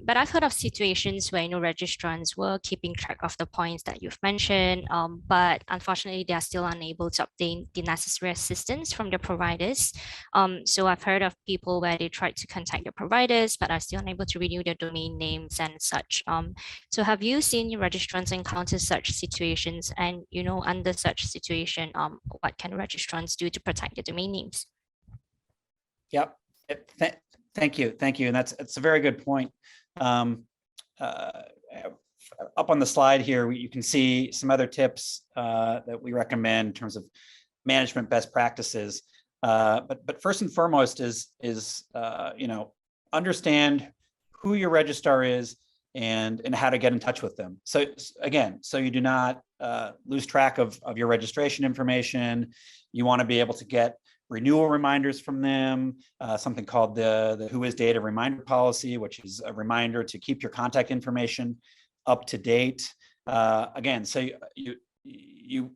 But I've heard of situations where, registrants were keeping track of the points that you've mentioned, but unfortunately, they are still unable to obtain the necessary assistance from the providers. So I've heard of people where they tried to contact the providers, but are still unable to renew their domain names and such. So have you seen your registrants encounter such situations? And, under such situation, what can registrants do to protect their domain names? Yep. Thank you. And it's a very good point. Up on the slide here, you can see some other tips that we recommend in terms of management best practices. But first and foremost is understand who your registrar is and how to get in touch with them. So again, so you do not lose track of your registration information. You want to be able to get renewal reminders from them, something called the Who Is Data reminder policy, which is a reminder to keep your contact information up to date. Again, so you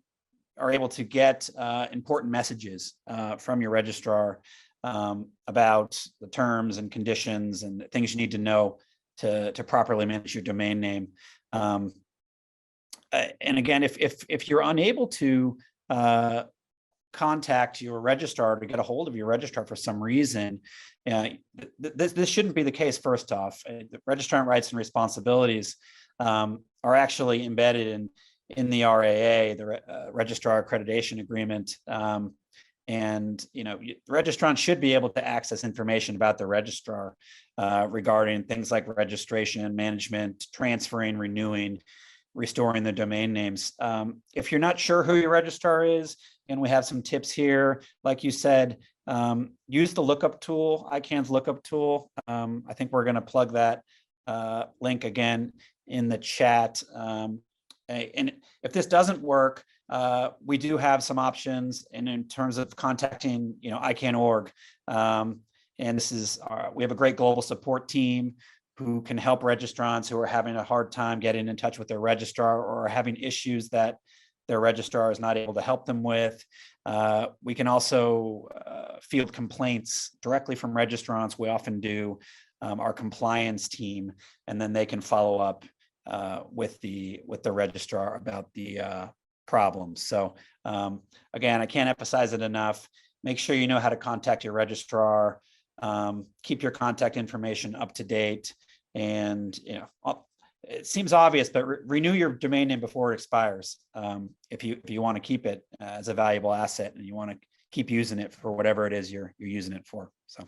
are able to get important messages from your registrar about the terms and conditions and things you need to know to properly manage your domain name. And again, if you're unable to contact your registrar to get a hold of your registrar for some reason, this shouldn't be the case. First off, the registrant rights and responsibilities are actually embedded in the RAA, the Registrar Accreditation Agreement. And the registrant should be able to access information about the registrar regarding things like registration, management, transferring, renewing, restoring the domain names. If you're not sure who your registrar is, and we have some tips here, like you said, use the lookup tool, ICANN's lookup tool. I think we're going to plug that link again in the chat. And if this doesn't work, we do have some options in terms of contacting, ICANN.org. And this is we have a great global support team who can help registrants who are having a hard time getting in touch with their registrar or are having issues that their registrar is not able to help them with. We can also field complaints directly from registrants. We often do. Our compliance team, and then they can follow up with the registrar about the problems. So again, I can't emphasize it enough. Make sure you know how to contact your registrar. Keep your contact information up to date, and it seems obvious, but renew your domain name before it expires if you want to keep it as a valuable asset and you want to keep using it for whatever it is you're using it for. So.